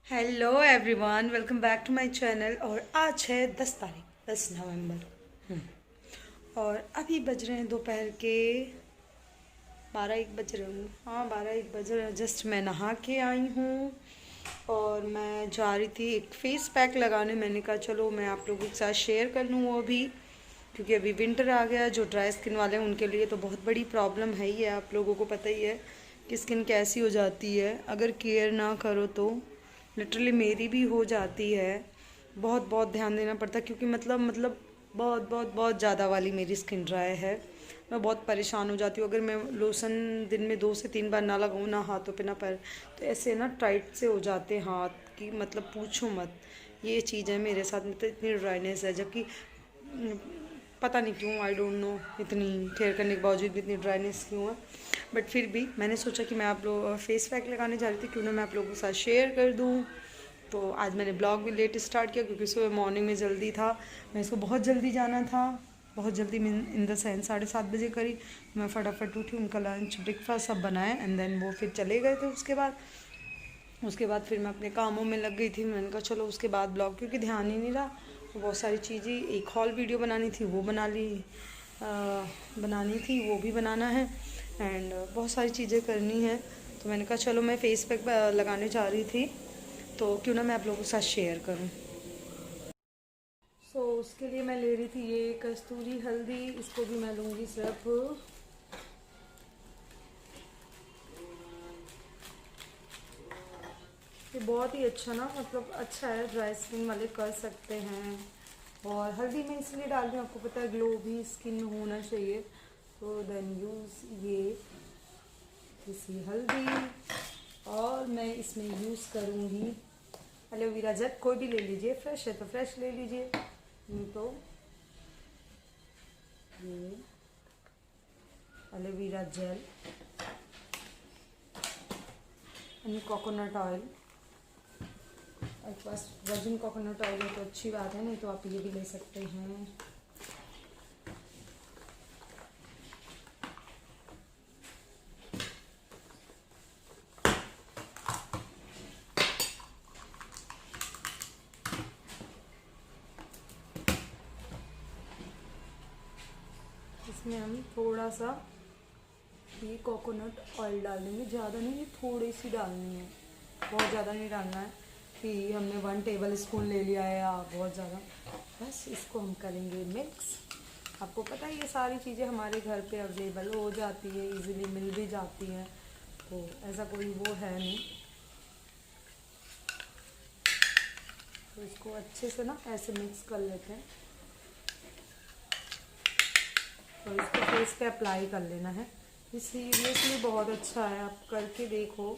Hello everyone, welcome back to my channel. और आज है 10 तारीख, 10 नवंबर। और अभी बज रहे हैं दोपहर के 12-1 बज रहे होंगे। हाँ, 12-1 बज रहे हैं। जस्ट मैं नहा के आई हूँ और मैं जा रही थी एक फ़ेस पैक लगाने। मैंने कहा चलो मैं आप लोगों के साथ शेयर कर लूँ वो भी, क्योंकि अभी विंटर आ गया। जो ड्राई स्किन वाले हैं उनके लिए तो बहुत बड़ी प्रॉब्लम है ही है। आप लोगों को पता ही है कि स्किन कैसी हो जाती है अगर केयर ना करो तो। लिटरली मेरी भी हो जाती है। बहुत बहुत ध्यान देना पड़ता है, क्योंकि मतलब बहुत बहुत बहुत ज़्यादा वाली मेरी स्किन ड्राई है। मैं बहुत परेशान हो जाती हूँ अगर मैं लोशन दिन में 2 से 3 बार ना लगाऊँ, ना हाथों पे ना पैर, तो ऐसे ना टाइट से हो जाते हैं हाथ की, मतलब पूछो मत। ये चीज़ है मेरे साथ में, तो इतनी ड्राइनेस है। जबकि पता नहीं क्यों, आई डोंट नो, इतनी केयर करने के बावजूद भी इतनी ड्राइनेस क्यों है। बट फिर भी मैंने सोचा कि मैं आप लोग फेस पैक लगाने जा रही थी, क्यों ना मैं आप लोगों के साथ शेयर कर दूँ। तो आज मैंने ब्लॉग भी लेट स्टार्ट किया, क्योंकि सुबह मॉर्निंग में जल्दी था। मैं इसको बहुत जल्दी जाना था, बहुत जल्दी इन द सेंस 7:30 बजे करीब। मैं फटाफट उठी, उनका लंच ब्रेकफास्ट सब बनाया एंड देन वो फिर चले गए थे। उसके बाद फिर मैं अपने कामों में लग गई थी। मैंने कहा चलो उसके बाद ब्लॉग, क्योंकि ध्यान ही नहीं रहा। तो बहुत सारी चीज़ें, एक हॉल वीडियो बनानी थी वो बना ली, बनानी थी वो भी बनाना है, एंड बहुत सारी चीज़ें करनी है। तो मैंने कहा चलो मैं फेस पैक लगाने जा रही थी, तो क्यों ना मैं आप लोगों के साथ शेयर करूं। उसके लिए मैं ले रही थी ये कस्तूरी हल्दी। इसको भी मैं लूँगी सिर्फ, ये बहुत ही अच्छा ना, मतलब अच्छा है, ड्राई स्किन वाले कर सकते हैं। और हल्दी मैं इसलिए डाल रही हूँ, आपको पता है ग्लो भी स्किन होना चाहिए, तो देन यूज़ ये इसी हल्दी। और मैं इसमें यूज़ करूँगी एलोवेरा जेल। कोई भी ले लीजिए, फ्रेश है तो फ्रेश ले लीजिए, नहीं तो ये एलोवेरा जेल यानी कोकोनट ऑयल। आपके पास वर्जिन कोकोनट ऑयल है तो अच्छी बात है, नहीं तो आप ये भी ले सकते हैं। इसमें हम थोड़ा सा ये कोकोनट ऑयल डालेंगे, ज़्यादा नहीं, थोड़ी सी डालनी है, बहुत ज़्यादा नहीं डालना है कि हमने 1 टेबल स्पून ले लिया है या बहुत ज़्यादा। बस इसको हम करेंगे मिक्स। आपको पता है ये सारी चीज़ें हमारे घर पे अवेलेबल हो जाती है, इजीली मिल भी जाती हैं, तो ऐसा कोई वो है नहीं। तो इसको अच्छे से ना ऐसे मिक्स कर लेते हैं, तो इसको फेस पे अप्लाई कर लेना है। ये सीरियसली बहुत अच्छा है, आप करके देखो।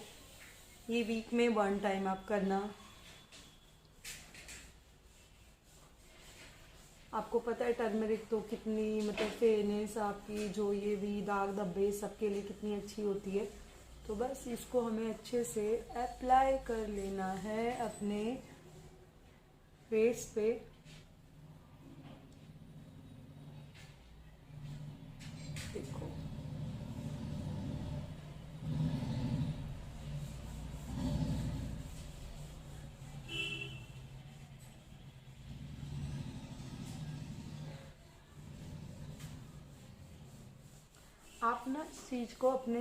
ये वीक में 1 टाइम आप करना। आपको पता है टर्मरिक तो कितनी, मतलब फेयरनेस आपकी, जो ये भी दाग धब्बे सबके लिए कितनी अच्छी होती है। तो बस इसको हमें अच्छे से अप्लाई कर लेना है अपने फेस पे। देखो, आप ना इस चीज़ को अपने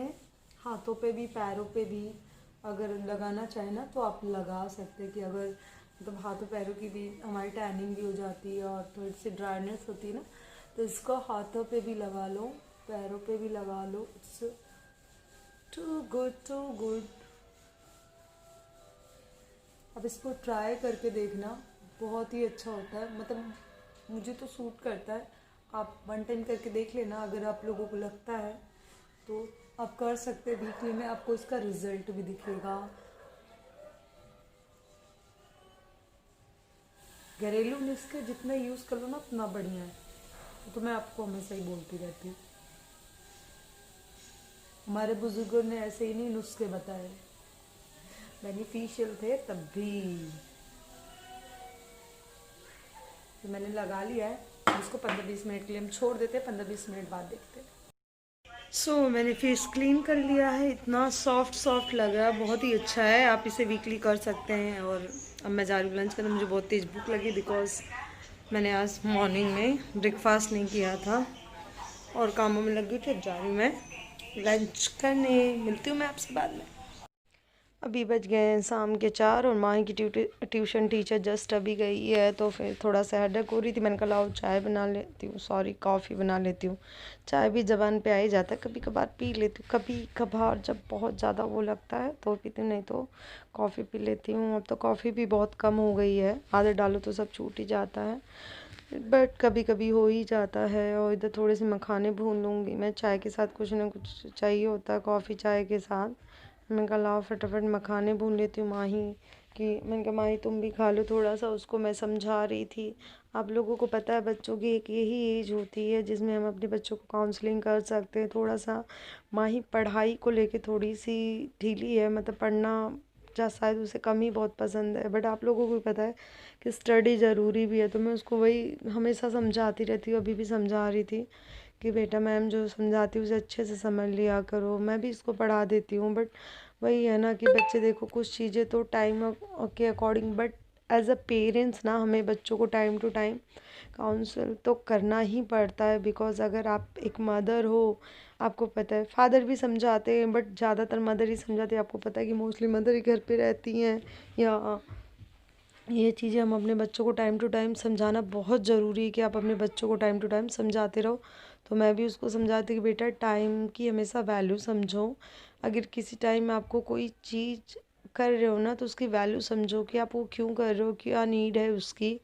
हाथों पे भी, पैरों पे भी अगर लगाना चाहें ना तो आप लगा सकते हैं। कि अगर मतलब हाथों पैरों की भी हमारी टैनिंग भी हो जाती है और थोड़ी सी ड्राइनेस होती है ना, तो इसको हाथों पे भी लगा लो, पैरों पे भी लगा लो। It's too good, too good. अब इसको ट्राई करके देखना, बहुत ही अच्छा होता है, मतलब मुझे तो सूट करता है। आप 1 टाइम करके देख लेना, अगर आप लोगों को लगता है तो आप कर सकते हैं। वीकली में आपको इसका रिजल्ट भी दिखेगा। घरेलू नुस्खे जितना यूज़ कर लो ना उतना बढ़िया है, तो मैं आपको हमेशा ही बोलती रहती हूँ। हमारे बुजुर्गों ने ऐसे ही नहीं नुस्खे बताए, बेनिफिशियल थे तब भी। तो मैंने लगा लिया है, इसको 15-20 मिनट के लिए हम छोड़ देते हैं, 15-20 मिनट बाद देखते हैं। मैंने फेस क्लीन कर लिया है, इतना सॉफ्ट लगा है, बहुत ही अच्छा है। आप इसे वीकली कर सकते हैं। और अब मैं जा रही हूँ लंच करने, मुझे बहुत तेज़ भूख लगी बिकॉज मैंने आज मॉर्निंग में ब्रेकफास्ट नहीं किया था और कामों में लग गई थी। अब जा रही हूँ मैं लंच करने, मिलती हूँ मैं आपसे बाद में। अभी बज गए हैं शाम के 4 और माही की ट्यूशन टीचर जस्ट अभी गई है, तो फिर थोड़ा सा हेडेक हो रही थी। मैंने कहा लाओ चाय बना लेती हूँ, सॉरी कॉफ़ी बना लेती हूँ। चाय भी ज़बान पे आ ही जाता है, कभी कभार पी लेती हूँ, कभी कभार जब बहुत ज़्यादा वो लगता है तो पीती हूँ, नहीं तो कॉफ़ी पी लेती हूँ। अब तो कॉफ़ी भी बहुत कम हो गई है, आदत डालो तो सब छूट ही जाता है, बट कभी कभी हो ही जाता है। और इधर थोड़े से मखाने भून लूँगी मैं, चाय के साथ कुछ ना कुछ चाहिए होता है, कॉफ़ी चाय के साथ। मैंने कहा लाओ फटाफट मखाने भून लेती हूँ माही कि, मैंने कहा माही तुम भी खा लो थोड़ा सा। उसको मैं समझा रही थी, आप लोगों को पता है बच्चों की एक यही एज होती है जिसमें हम अपने बच्चों को काउंसलिंग कर सकते हैं। थोड़ा सा माही पढ़ाई को लेके थोड़ी सी ढीली है, मतलब पढ़ना या शायद उसे कम ही बहुत पसंद है, बट आप लोगों को भी पता है कि स्टडी ज़रूरी भी है। तो मैं उसको वही हमेशा समझाती रहती हूँ, अभी भी समझा रही थी कि बेटा मैम जो समझाती है उसे अच्छे से समझ लिया करो। मैं भी इसको पढ़ा देती हूँ, बट वही है ना कि बच्चे देखो कुछ चीज़ें तो टाइम के according, but as a parents ना हमें बच्चों को टाइम टू टाइम काउंसल तो करना ही पड़ता है। बिकॉज अगर आप एक मदर हो, आपको पता है फादर भी समझाते हैं बट ज़्यादातर मदर ही समझाती है। आपको पता है कि मोस्टली मदर ही घर पे रहती हैं, या ये चीज़ें हम अपने बच्चों को टाइम टू टाइम समझाना बहुत ज़रूरी है कि आप अपने बच्चों को टाइम टू टाइम समझाते रहो। तो मैं भी उसको समझाती कि बेटा टाइम की हमेशा वैल्यू समझो। अगर किसी टाइम आपको कोई चीज़ कर रहे हो ना तो उसकी वैल्यू समझो कि आप वो क्यों कर रहे हो, क्या नीड है उसकी।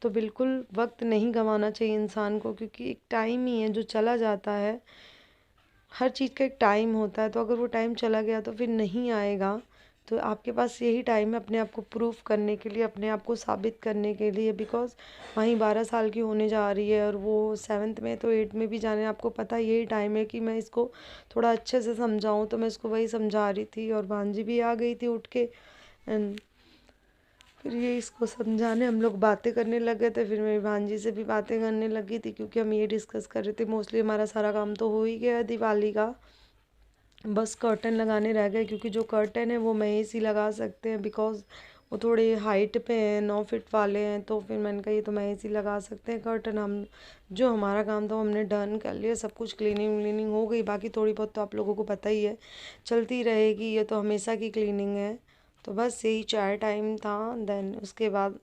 तो बिल्कुल वक्त नहीं गंवाना चाहिए इंसान को, क्योंकि एक टाइम ही है जो चला जाता है। हर चीज़ का एक टाइम होता है, तो अगर वो टाइम चला गया तो फिर नहीं आएगा। तो आपके पास यही टाइम है अपने आप को प्रूफ करने के लिए, अपने आप को साबित करने के लिए। बिकॉज वहीं 12 साल की होने जा रही है और वो 7th में तो 8th में भी जाने, आपको पता यही टाइम है कि मैं इसको थोड़ा अच्छे से समझाऊं। तो मैं इसको वही समझा रही थी और भांजी भी आ गई थी उठ के, एंड फिर ये इसको समझाने हम लोग बातें करने लगे थे। फिर मेरी भांजी से भी बातें करने लगी थी क्योंकि हम ये डिस्कस कर रहे थे। मोस्टली हमारा सारा काम तो हो ही गया दिवाली का, बस कर्टन लगाने रह गए, क्योंकि जो कर्टन है वो महेश ही लगा सकते हैं। बिकॉज वो थोड़े हाइट पे हैं, 9 फीट वाले हैं, तो फिर मैंने कहा ये तो महेश ही लगा सकते हैं कर्टन। हम जो हमारा काम था वो हमने डन कर लिया, सब कुछ क्लीनिंग व्लीनिंग हो गई। बाकी थोड़ी बहुत तो आप लोगों को पता ही है चलती रहेगी, ये तो हमेशा की क्लीनिंग है। तो बस यही चाय टाइम था, देन उसके बाद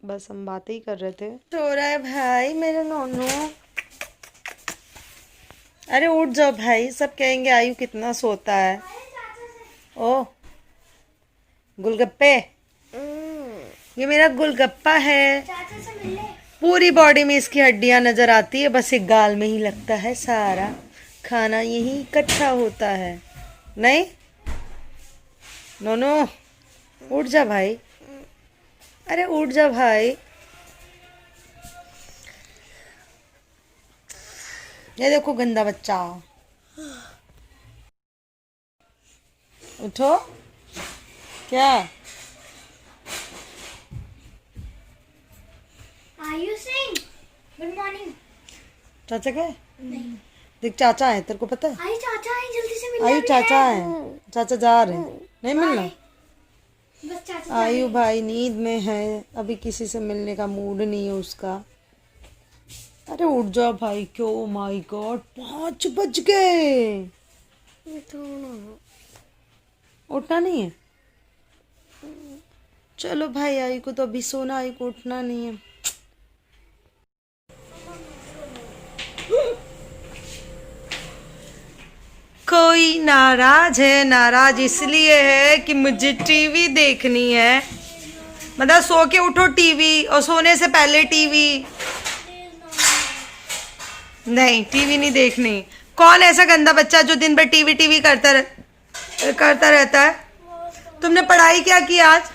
बस हम बातें ही कर रहे थे। सो रहा है भाई मेरे नोनू, अरे उठ जाओ भाई, सब कहेंगे आयु कितना सोता है। ओ गुलगप्पे, ये मेरा गुलगप्पा है। पूरी बॉडी में इसकी हड्डियां नजर आती है, बस एक गाल में ही लगता है सारा खाना, यही इकट्ठा होता है। नहीं नोनो उठ जा भाई, अरे उठ जा भाई। ये देखो गंदा बच्चा, उठो। क्या गुड मॉर्निंग। चाचा क्या है? देख चाचा है, तेरे को पता है? आई चाचा है, जल्दी से मिलना आयु भी चाचा है। है, चाचा जा रहे हैं, नहीं मिलना। बस चाचा आयु भाई नींद में है, अभी किसी से मिलने का मूड नहीं है उसका। अरे उठ जा भाई, क्यों, माय गॉड 5 बज गए, उठना नहीं है। चलो भाई, आयु को तो अभी सोना, आयु को उठना नहीं है। कोई नाराज है, नाराज इसलिए है कि मुझे टीवी देखनी है। मतलब सो के उठो टीवी, और सोने से पहले टीवी नहीं, टीवी नहीं देखनी। कौन ऐसा गंदा बच्चा जो दिन भर टीवी टीवी करता रहता है? तुमने पढ़ाई क्या की आज?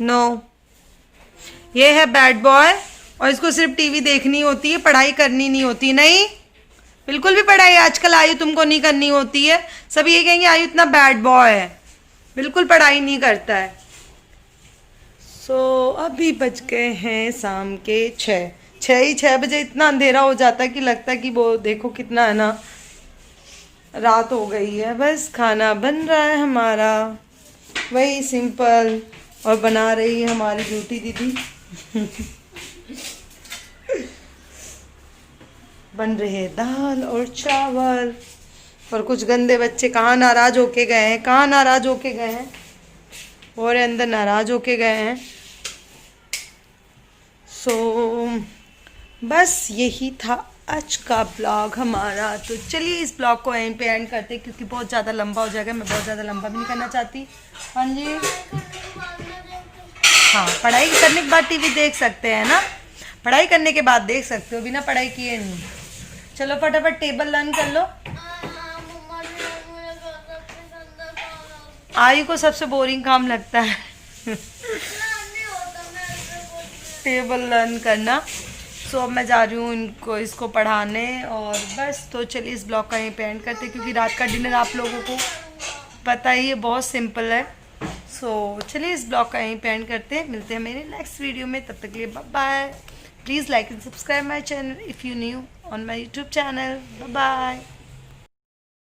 नो, ये है बैड बॉय, और इसको सिर्फ टीवी देखनी होती है, पढ़ाई करनी नहीं होती। नहीं, बिल्कुल भी पढ़ाई आजकल आयु तुमको नहीं करनी होती है। सब ये कहेंगे आयु इतना बैड बॉय है, बिल्कुल पढ़ाई नहीं करता है। सो अभी बज गए हैं शाम के 6। 6 बजे इतना अंधेरा हो जाता है कि लगता है कि वो देखो कितना है ना, रात हो गई है। बस खाना बन रहा है हमारा, वही सिंपल, और बना रही है हमारी ब्यूटी दीदी। बन रहे हैं दाल और चावल। और कुछ गंदे बच्चे कहाँ नाराज होके गए हैं, कहाँ नाराज होके गए हैं, और अंदर नाराज होके गए हैं। सो बस यही था आज का ब्लॉग हमारा। तो चलिए इस ब्लॉग को यहीं पे एंड करते हैं, क्योंकि बहुत ज़्यादा लंबा हो जाएगा। मैं बहुत ज़्यादा लंबा भी नहीं करना चाहती। हाँ जी, हाँ, पढ़ाई करने के बाद टीवी देख सकते हैं ना, पढ़ाई करने के बाद देख सकते हो, बिना पढ़ाई किए नहीं। चलो फटाफट टेबल लर्न कर लो। आयु को सबसे बोरिंग काम लगता है टेबल लर्न करना। सो अब मैं जा रही हूँ इसको पढ़ाने। और बस, तो चलिए इस ब्लॉग का यहीं पे एंड करते हैं, क्योंकि रात का डिनर आप लोगों को पता ही है बहुत सिंपल है। सो चलिए इस ब्लॉग का यहीं पे एंड करते हैं, मिलते हैं मेरे नेक्स्ट वीडियो में। तब तक के लिए bye bye. Please like and subscribe my channel if you new on my YouTube channel. Bye bye.